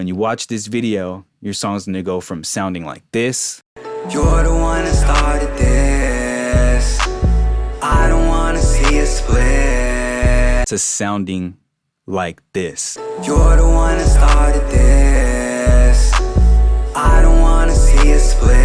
when you watch this video, your song's gonna go from sounding like this. You're the one that started this. I don't wanna see it split. To sounding like this. You're the one that started this. I don't wanna see it split.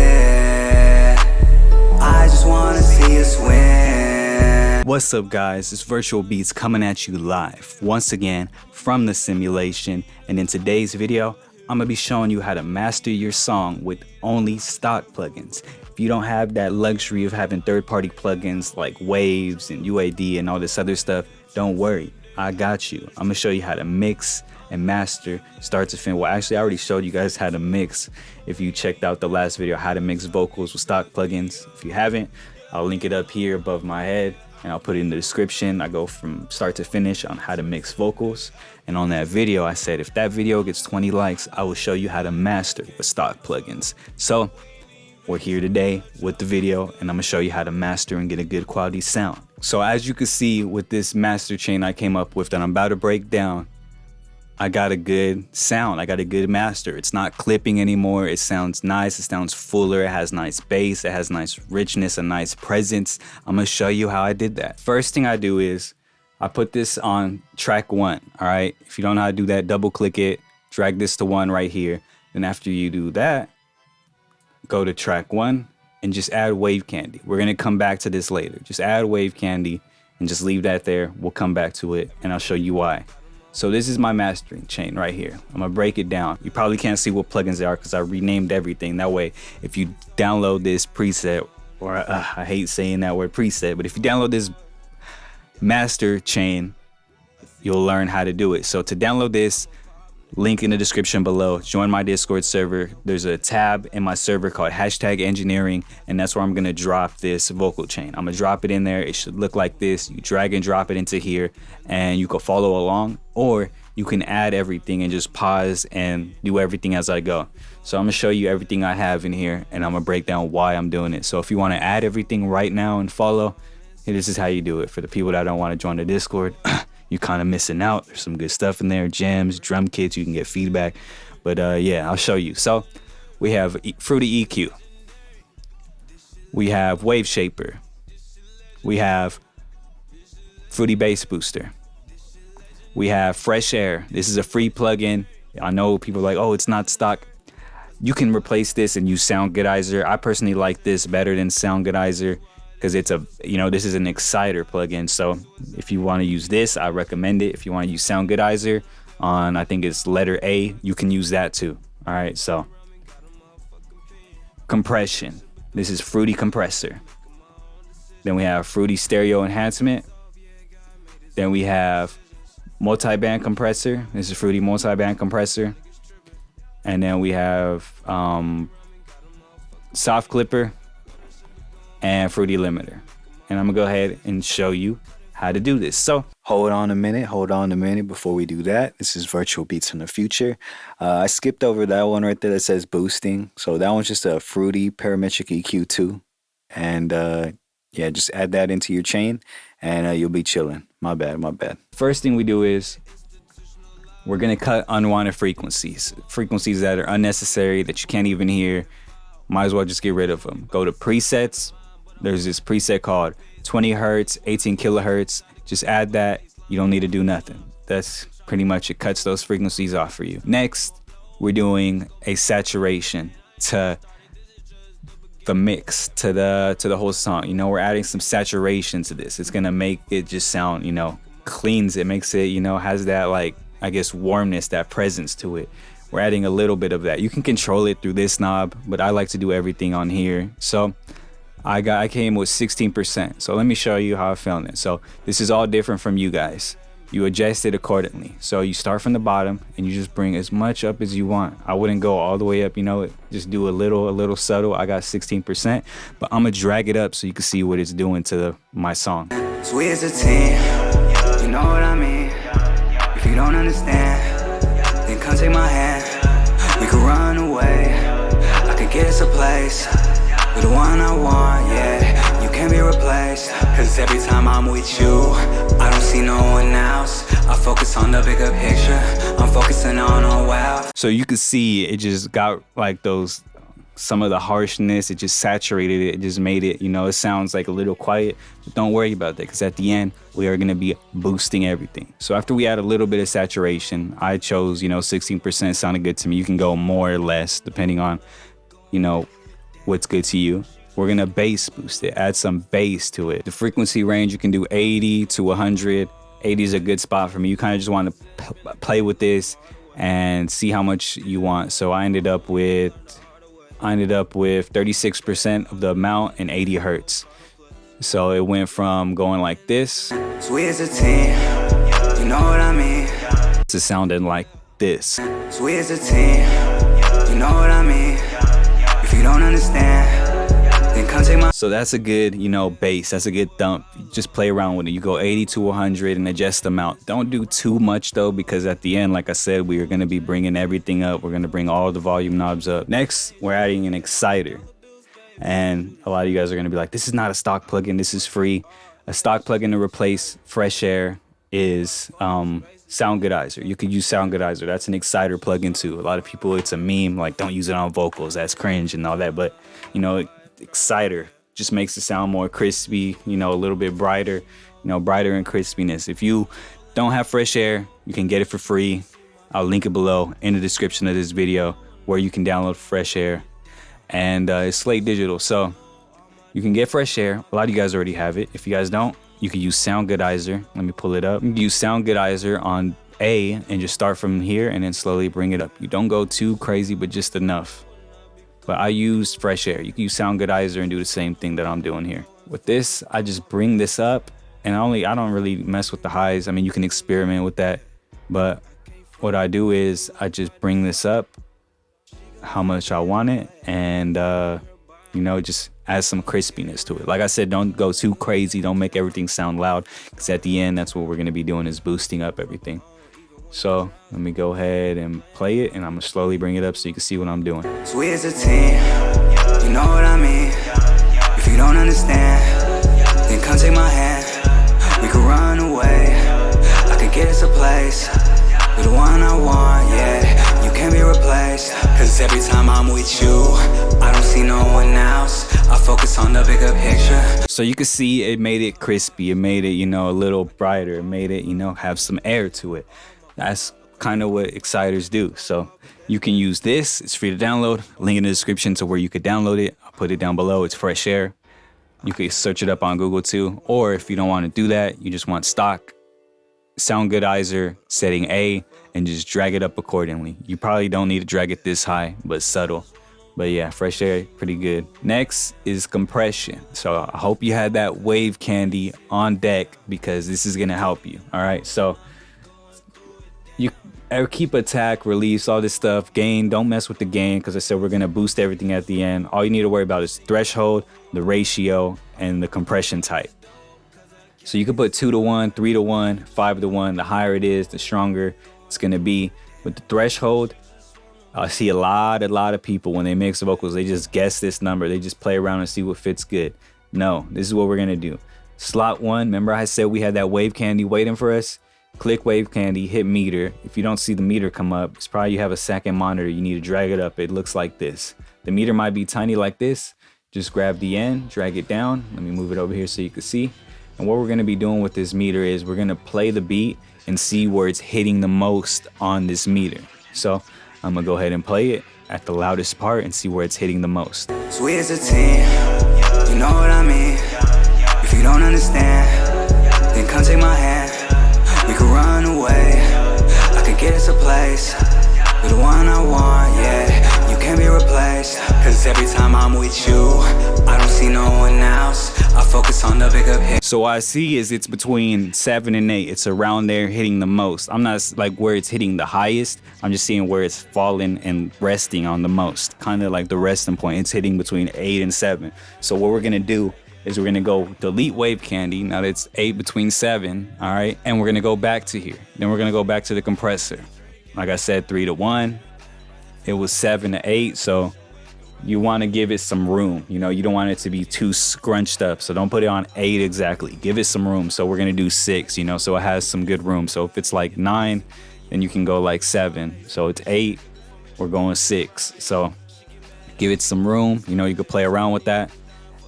I just wanna see us win. What's up guys, it's Virtual Beats coming at you live once again from the simulation, and in today's video I'm gonna be showing you how to master your song with only stock plugins. If you don't have that luxury of having third-party plugins like Waves and UAD and all this other stuff, don't worry, I got you. I'm gonna show you how to mix and master start to finish. Well, actually I already showed you guys how to mix if you checked out the last video, how to mix vocals with stock plugins. If you haven't, I'll link it up here above my head and I'll put it in the description. I go from start to finish on how to mix vocals, and on that video I said if that video gets 20 likes I will show you how to master with stock plugins. So we're here today with the video and I'm gonna show you how to master and get a good quality sound. So as you can see with this master chain I came up with that I'm about to break down, I got a good sound, I got a good master. It's not clipping anymore, it sounds nice, it sounds fuller, it has nice bass, it has nice richness, a nice presence. I'm gonna show you how I did that. First thing I do is I put this on track 1, all right? If you don't know how to do that, double click it, drag this to 1 right here. Then after you do that, go to track 1 and just add Wave Candy. We're gonna come back to this later. Just add Wave Candy and just leave that there. We'll come back to it and I'll show you why. So this is my mastering chain right here. I'm gonna break it down. You probably can't see what plugins they are because I renamed everything. That way, if you download this preset, or I hate saying that word preset, but if you download this master chain, you'll learn how to do it. So to download this, link in the description below. Join my Discord server. There's a tab in my server called #engineering, and that's where I'm gonna drop this vocal chain. I'm gonna drop it in there. It should look like this. You drag and drop it into here and you can follow along, or you can add everything and just pause and do everything as I go. So I'm gonna show you everything I have in here and I'm gonna break down why I'm doing it. So if you wanna add everything right now and follow, this is how you do it. For the people that don't wanna join the Discord, you're kind of missing out. There's some good stuff in there, gems, drum kits, you can get feedback. But yeah, I'll show you. So we have Fruity EQ. We have Wave Shaper. We have Fruity Bass Booster. We have Fresh Air. This is a free plugin. I know people are like, oh, it's not stock. You can replace this and use Soundgoodizer. I personally like this better than Soundgoodizer, because it's a, this is an exciter plugin. So if you want to use this, I recommend it. If you want to use Soundgoodizer on, I think it's letter A, you can use that too. All right, so compression. This is Fruity Compressor. Then we have Fruity Stereo Enhancement. Then we have Multi-Band Compressor. This is Fruity Multi-Band Compressor. And then we have Soft Clipper and Fruity Limiter. And I'm gonna go ahead and show you how to do this. So hold on a minute before we do that. This is Virtual Beats in the future. I skipped over that one right there that says boosting. So that one's just a Fruity Parametric EQ2. And yeah, just add that into your chain and you'll be chilling. My bad. First thing we do is we're gonna cut unwanted frequencies that are unnecessary, that you can't even hear. Might as well just get rid of them. Go to presets. There's this preset called 20 hertz, 18 kilohertz. Just add that. You don't need to do nothing. That's pretty much it. Cuts those frequencies off for you. Next, we're doing a saturation to the mix, to the whole song. We're adding some saturation to this. It's gonna make it just sound, cleans it, makes it, has that, like, I guess, warmness, that presence to it. We're adding a little bit of that. You can control it through this knob, but I like to do everything on here. So I came with 16%. So let me show you how I found it. So this is all different from you guys. You adjust it accordingly. So you start from the bottom and you just bring as much up as you want. I wouldn't go all the way up, just do a little subtle. I got 16%, but I'm gonna drag it up so you can see what it's doing to my song. So we as a team, you know what I mean? If you don't understand, then come take my hand. We could run away. I could get us a place. You're the one I want, yeah. You can't be replaced. Cause every time I'm with you, I don't see no one else. I focus on the bigger picture. I'm focusing on a wow. So you could see it just got like those, some of the harshness, it just saturated it. It just made it, you know, it sounds like a little quiet, but don't worry about that, because at the end, we are gonna be boosting everything. So after we add a little bit of saturation, I chose, you know, 16% sounded good to me. You can go more or less, depending on, you know, what's good to you. We're gonna bass boost it, add some bass to it. The frequency range, you can do 80 to 100. 80 is a good spot for me. You kind of just want to play with this and see how much you want. So I ended up with 36% of the amount and 80 hertz. So it went from going like this. So we as a team, you know what I mean? To sounding like this. So we as a team, you know what I mean? If you don't understand, then come take my. So that's a good, you know, bass. That's a good thump. You just play around with it. You go 80 to 100 and adjust the amount. Don't do too much though, because at the end, like I said, we are going to be bringing everything up. We're going to bring all the volume knobs up. Next, we're adding an exciter. And a lot of you guys are going to be like, this is not a stock plugin. This is free. A stock plugin to replace Fresh Air is Sound Goodizer. You could use Sound Goodizer. That's an exciter plugin too. A lot of people, it's a meme, like don't use it on vocals. That's cringe and all that. But, you know, exciter just makes it sound more crispy, you know, a little bit brighter, you know, brighter in crispiness. If you don't have Fresh Air, you can get it for free. I'll link it below in the description of this video where you can download Fresh Air. And it's Slate Digital, so you can get Fresh Air. A lot of you guys already have it. If you guys don't, you can use Sound Goodizer. Let me pull it up. You can use Sound Goodizer on A and just start from here and then slowly bring it up. You don't go too crazy, but just enough. But I use Fresh Air. You can use Sound Goodizer and do the same thing that I'm doing here. With this, I just bring this up, and I don't really mess with the highs. I mean, you can experiment with that, but what I do is I just bring this up how much I want it, and you know, just add some crispiness to it. Like I said, don't go too crazy. Don't make everything sound loud, because at the end, that's what we're gonna be doing, is boosting up everything. So let me go ahead and play it, and I'm gonna slowly bring it up so you can see what I'm doing. So we as a team, you know what I mean? If you don't understand, then come take my hand. We could run away. I could get us a place with the one I want, yeah. You can't be replaced, cause every time I'm with you, I don't see no one else. I focus on the bigger picture. So you can see it made it crispy. It made it, you know, a little brighter. It made it, you know, have some air to it. That's kind of what exciters do. So you can use this. It's free to download. Link in the description to where you could download it. I'll put it down below. It's Fresh Air. You can search it up on Google too. Or if you don't want to do that, you just want stock Sound Goodizer setting A and just drag it up accordingly. You probably don't need to drag it this high, but subtle. But yeah, Fresh Air, pretty good. Next is compression. So I hope you had that wave candy on deck, because this is gonna help you. All right, so you keep attack, release, all this stuff. Gain, don't mess with the gain, because I said we're gonna boost everything at the end. All you need to worry about is threshold, the ratio, and the compression type. So you can put 2 to 1, 3 to 1, 5 to 1. The higher it is, the stronger it's gonna be. With the threshold, I see a lot of people when they mix vocals, they just guess this number. They just play around and see what fits good. No, this is what we're gonna do. Slot 1, remember I said we had that wave candy waiting for us? Click wave candy, hit meter. If you don't see the meter come up, it's probably you have a second monitor. You need to drag it up. It looks like this. The meter might be tiny like this. Just grab the end, drag it down. Let me move it over here so you can see. And what we're gonna be doing with this meter is we're gonna play the beat and see where it's hitting the most on this meter. So I'm gonna go ahead and play it at the loudest part and see where it's hitting the most. So we as a team, you know what I mean? If you don't understand, then come take my hand. We could run away. I could get us a place with the one I want, yeah. You can't be replaced, cause every time I'm with you, I don't see no one else. I focus on the bigger picture. So what I see is it's between 7 and 8. It's around there hitting the most. I'm not like where it's hitting the highest. I'm just seeing where it's falling and resting on the most. Kind of like the resting point. It's hitting between 8 and 7. So what we're gonna do is we're gonna go delete wave candy. Now that's 8 between 7, all right? And we're gonna go back to here. Then we're gonna go back to the compressor. Like I said, 3 to 1. It was 7 to 8, so you want to give it some room. You know, you don't want it to be too scrunched up. So don't put it on 8 exactly. Give it some room. So we're going to do 6, you know, so it has some good room. So if it's like 9, then you can go like 7. So it's 8, we're going 6. So give it some room. You know, you could play around with that.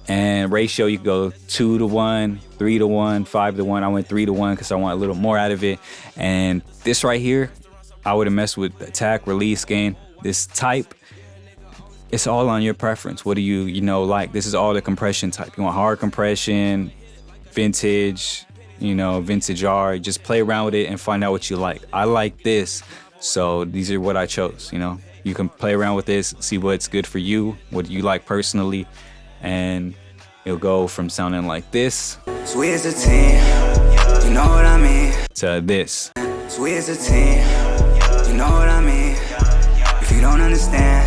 And ratio, you could go 2 to 1, 3 to 1, 5 to 1. I went 3 to 1 because I want a little more out of it. And this right here, I would have messed with attack, release, gain. This type, it's all on your preference. What do you know, like? This is all the compression type. You want hard compression, vintage, you know, vintage R. Just play around with it and find out what you like. I like this, so these are what I chose, you know. You can play around with this, see what's good for you, what you like personally, and it'll go from sounding like this Sweet as a teen, you know what I mean. To this. Sweet as a teen, you know what I mean. If you don't understand,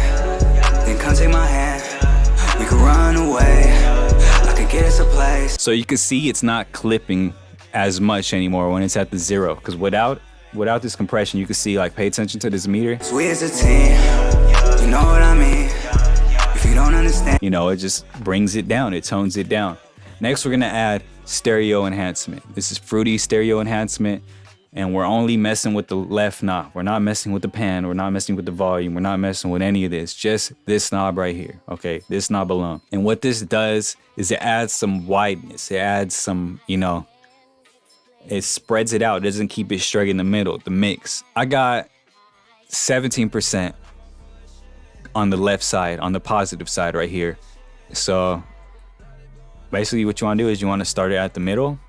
then come take my hand. We could run away, I could get us a place. So you can see it's not clipping as much anymore when it's at the 0, because without this compression, you can see, like, pay attention to this meter. Sweet as a teen, you know what I mean. If you don't understand, You know, it just brings it down, it tones it down. Next, we're gonna add stereo enhancement. This is Fruity stereo enhancement, and we're only messing with the left knob. We're not messing with the pan, we're not messing with the volume, we're not messing with any of this, just this knob right here, okay? This knob alone. And what this does is it adds some wideness, it adds some, you know, it spreads it out, it doesn't keep it straight in the middle, the mix. I got 17% on the left side, on the positive side right here. So basically what you want to do is you want to start it at the middle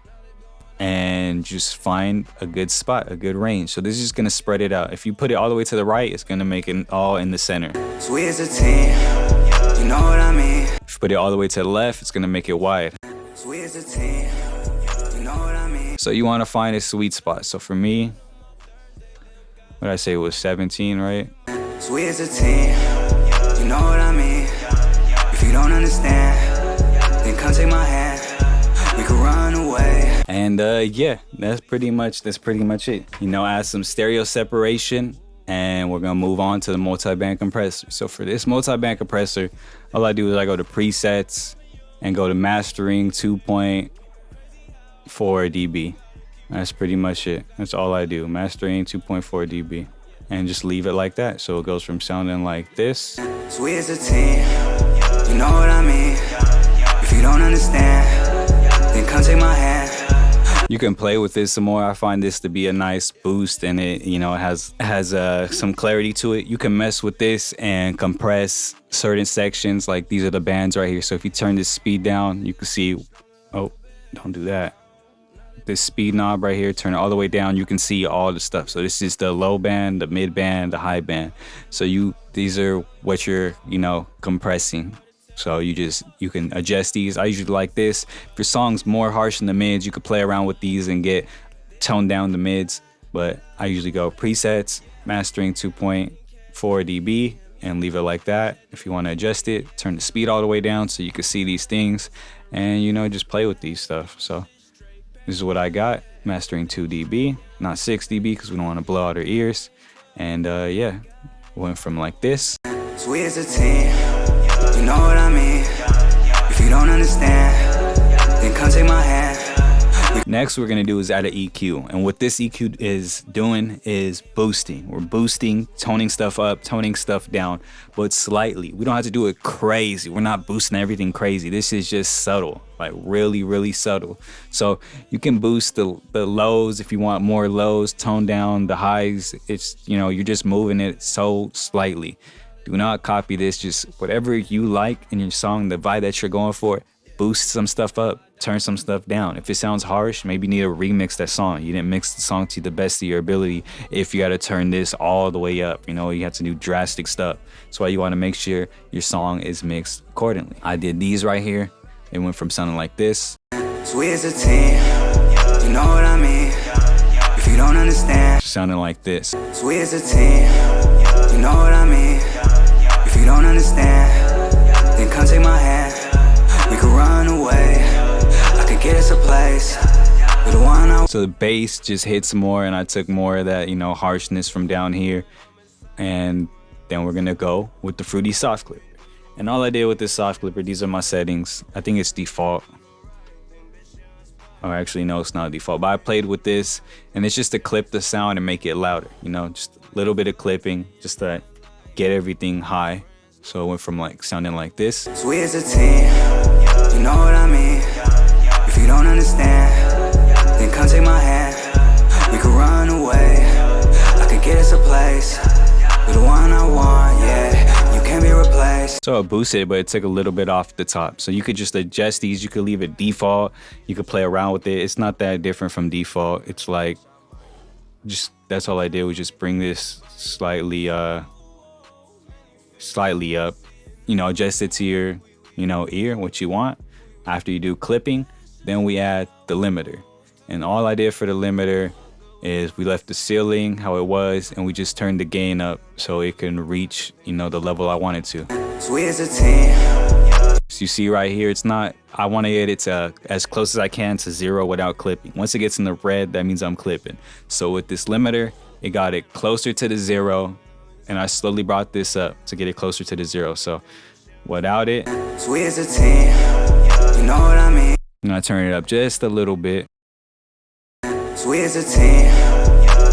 and just find a good spot, a good range. So this is just going to spread it out. If you put it all the way to the right, it's going to make it all in the center. sweet as a teen, you know what I mean. If you put it all the way to the left, it's going to make it wide. Sweet as a teen, you know what I mean. So you want to find a sweet spot. So for me, what did I say, it was 17, right? Sweet as a teen, you know what I mean. If you don't understand, then come take my hand. We could run away. And yeah, that's pretty much it. You know, add some stereo separation, and we're gonna move on to the multi-band compressor. So for this multi-band compressor, all I do is I go to presets and go to mastering 2.4 dB. That's pretty much it. That's all I do, mastering 2.4 dB. And just leave it like that. So it goes from sounding like this. Sweet as a teen, you know what I mean. If you don't understand, then come take my hand. You can play with this some more. I find this to be a nice boost, and it, you know, has some clarity to it. You can mess with this and compress certain sections. Like these are the bands right here. So if you turn this speed down, you can see, oh, don't do that. This speed knob right here, turn it all the way down, you can see all the stuff. So this is the low band, the mid band, the high band. So these are what you're, you know, compressing. So you can adjust these. I usually like this. If your song's more harsh in the mids, you could play around with these and tone down the mids. But I usually go presets, mastering 2.4 dB, and leave it like that. If you want to adjust it, turn the speed all the way down so you can see these things, and, you know, just play with these stuff. So this is what I got, mastering 2 dB, not 6 dB because we don't want to blow out our ears. And yeah, went from like this. Sweet as a teen, you know what I mean. If you don't understand, then come take my hand. Next we're gonna do is add an EQ, and what this EQ is doing is boosting. We're boosting, toning stuff up, toning stuff down, but slightly. We don't have to do it crazy. We're not boosting everything crazy. This is just subtle, like really, really subtle. So you can boost the lows if you want more lows, tone down the highs. It's, you know, you're just moving it so slightly. Do not copy this. Just whatever you like in your song, the vibe that you're going for, boost some stuff up, turn some stuff down. If it sounds harsh, maybe you need to remix that song. You didn't mix the song to the best of your ability. If you got to turn this all the way up, you know, you have to do drastic stuff. That's why you want to make sure your song is mixed accordingly. I did these right here. It went from sounding like this. Sweet as a teen, you know what I mean. If you don't understand, Sounding like this. sweet as a teen, you know what I mean. If you don't understand, then come take my hand. We could run away, I could get us a place. With the one I So the bass just hits more, and I took more of that, you know, harshness from down here. And then we're gonna go with the Fruity soft clip. And all I did with this soft clipper, these are my settings. I think it's default. Or actually, no, it's not default. But I played with this, and it's just to clip the sound and make it louder. You know, just a little bit of clipping, just to get everything high. So it went from like sounding like this. So we as a team, you know what I mean? If you don't understand, then come take my hand. We could run away. I could get us a place. You're the one I want, yeah. You can't be replaced. So I boosted it, but it took a little bit off the top. So you could just adjust these. You could leave it default. You could play around with it. It's not that different from default. It's like, just, that's all I did was just bring this slightly up, you know, adjust it to your, you know, ear, what you want. After you do clipping, then we add the limiter. And all I did for the limiter is we left the ceiling how it was, and we just turned the gain up so it can reach, you know, the level I wanted to. So we as a team. So you see right here, it's not, I want to get it to as close as I can to 0 without clipping. Once it gets in the red, that means I'm clipping. So with this limiter, it got it closer to the 0, and I slowly brought this up to get it closer to the 0. So without it, So we as a team, you know what I mean? and I turn it up just a little bit. So we as a team,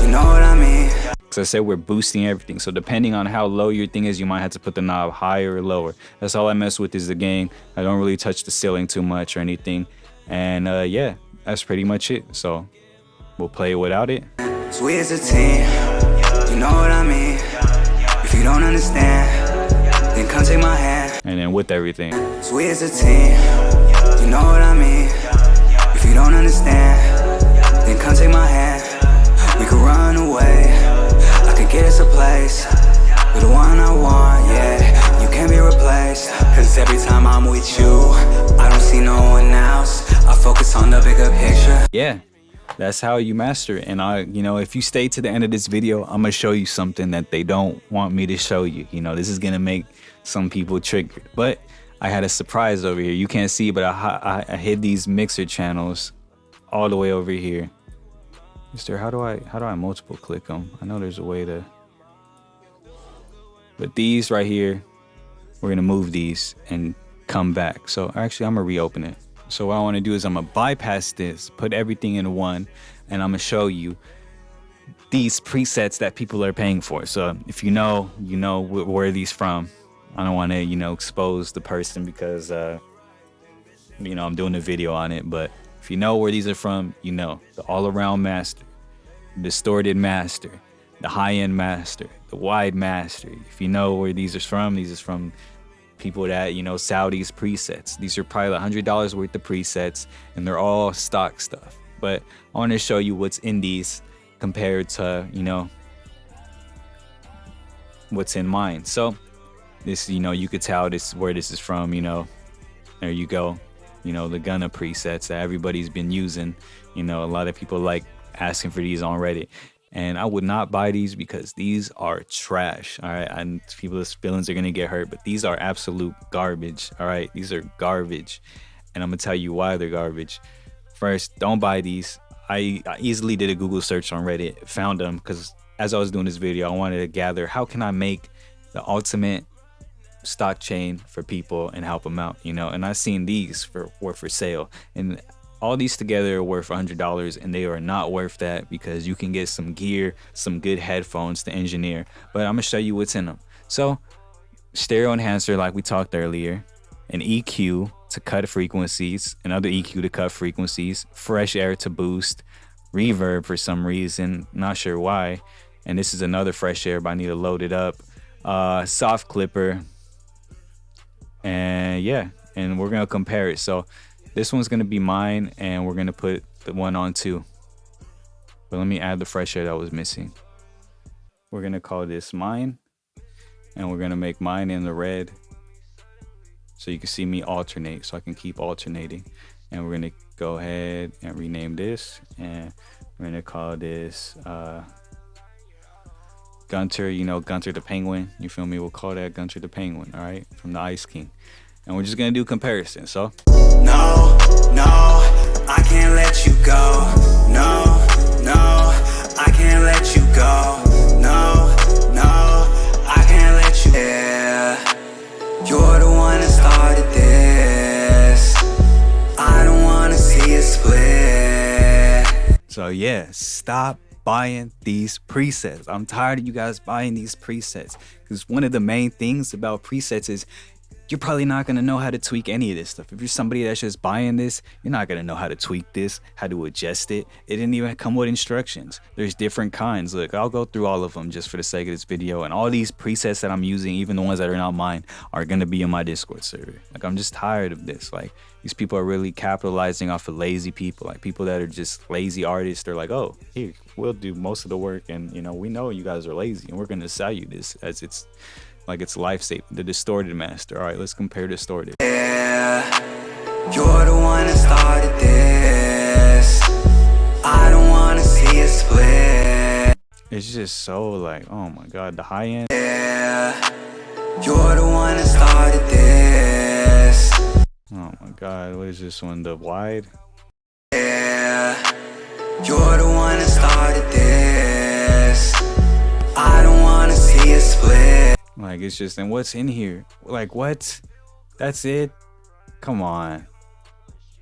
you know what I mean? Because I said we're boosting everything. So depending on how low your thing is, you might have to put the knob higher or lower. That's all I mess with is the gain. I don't really touch the ceiling too much or anything. And yeah, that's pretty much it. So we'll play it without it. So we as a team, you know what I mean? If you don't understand, then come take my hand. And then with everything. So we as a team, you know what I mean? If you don't understand, then come take my hand. We could run away. I could get us a place. You're the one I want, yeah. You can't be replaced. Cause every time I'm with you, I don't see no one else. I focus on the bigger picture. Yeah, that's how you master it. And you know, if you stay to the end of this video, I'm gonna show you something that they don't want me to show you. You know, this is gonna make some people triggered. But I had a surprise over here. You can't see, but I hid these mixer channels all the way over here. Mister, how do I multiple click them? I know there's a way to. But these right here, we're gonna move these and come back. So actually, I'm gonna reopen it. So what I want to do is I'm gonna bypass this, put everything in one, and I'm gonna show you these presets that people are paying for. So if you know where are these from. I don't want to, you know, expose the person because, you know, I'm doing a video on it. But if you know where these are from, you know, the all-around master, distorted master, the high-end master, the wide master. If you know where these are from people that, you know, Saudi's presets. These are probably $100 worth of presets, and they're all stock stuff. But I want to show you what's in these compared to, you know, what's in mine. So this, you know, you could tell this where this is from, you know. There you go. You know, the Gunna presets that everybody's been using. You know, a lot of people like asking for these on Reddit. And I would not buy these because these are trash. All right. And people's feelings are going to get hurt. But these are absolute garbage. All right. These are garbage. And I'm going to tell you why they're garbage. First, don't buy these. I easily did a Google search on Reddit, found them because as I was doing this video, I wanted to gather how can I make the ultimate stock chain for people and help them out, you know. And I've seen these were for sale, and all these together are worth $100, and they are not worth that because you can get some gear, some good headphones to engineer. But I'm gonna show you what's in them. So stereo enhancer, like we talked earlier, an EQ to cut frequencies, another EQ to cut frequencies, fresh air to boost, reverb for some reason, not sure why, and this is another fresh air, but I need to load it up, soft clipper, and yeah, and we're gonna compare it. So this one's gonna be mine, and we're gonna put the one on too. But let me add the fresh air that was missing. We're gonna call this mine, and we're gonna make mine in the red, so you can see me alternate, so I can keep alternating. And we're gonna go ahead and rename this, and we're gonna call this Gunter, you know, Gunter the Penguin. You feel me? We'll call that Gunter the Penguin, all right, from the Ice King. And we're just gonna do comparison. So No, I can't let you go. No, I can't let you go. No, I can't let you. Yeah, you're the one So yeah, stop buying these presets. I'm tired of you guys buying these presets, because one of the main things about presets is you're probably not going to know how to tweak any of this stuff. If you're somebody that's just buying this, you're not going to know how to tweak this, how to adjust it. It didn't even come with instructions. There's different kinds. Look, I'll go through all of them just for the sake of this video. And all these presets that I'm using, even the ones that are not mine, are going to be in my Discord server. Like, I'm just tired of this. Like, these people are really capitalizing off of lazy people. Like, people that are just lazy artists. They're like, oh, here, we'll do most of the work. And, you know, we know you guys are lazy, and we're going to sell you this as it's like it's life-saving. The Distorted Master. All right, let's compare Distorted. Yeah, you're the one that started this. I don't wanna see it split. It's just so like, oh my god, the high end. Yeah, you're the one that started this. Oh my god, what is this one? The wide? Yeah, you're the one that started this. I don't wanna see it split. Like, it's just, and what's in here? Like, what? That's it? Come on.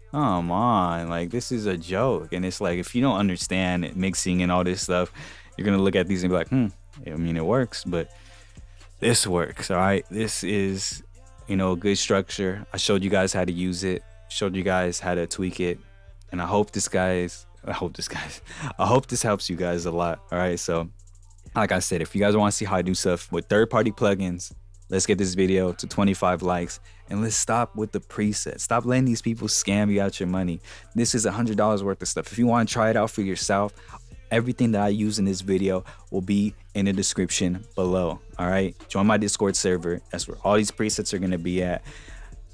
Come on. Like, this is a joke. And it's like, if you don't understand mixing and all this stuff, you're going to look at these and be like, I mean, it works, but this works. All right. This is, you know, a good structure. I showed you guys how to use it, showed you guys how to tweak it. And I hope this helps you guys a lot. All right. So, like I said, if you guys want to see how I do stuff with third-party plugins, let's get this video to 25 likes, and let's stop with the presets. Stop letting these people scam you out your money. This is $100 worth of stuff. If you want to try it out for yourself, everything that I use in this video will be in the description below. All right, join my Discord server. That's where all these presets are going to be at.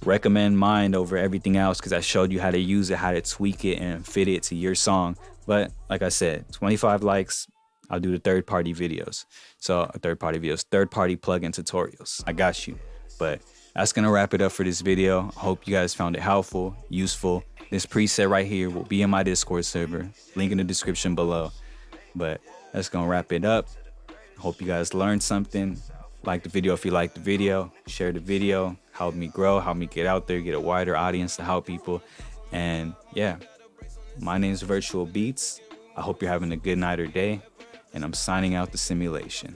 Recommend mine over everything else, because I showed you how to use it, how to tweak it and fit it to your song. But like I said, 25 likes, I'll do the third-party videos. So third-party plugin tutorials. I got you. But that's gonna wrap it up for this video. I hope you guys found it helpful, useful. This preset right here will be in my Discord server. Link in the description below. But that's gonna wrap it up. Hope you guys learned something. Like the video if you liked the video. Share the video. Help me grow. Help me get out there, get a wider audience to help people. And yeah, my name is Virtual Beats. I hope you're having a good night or day. And I'm signing out the simulation.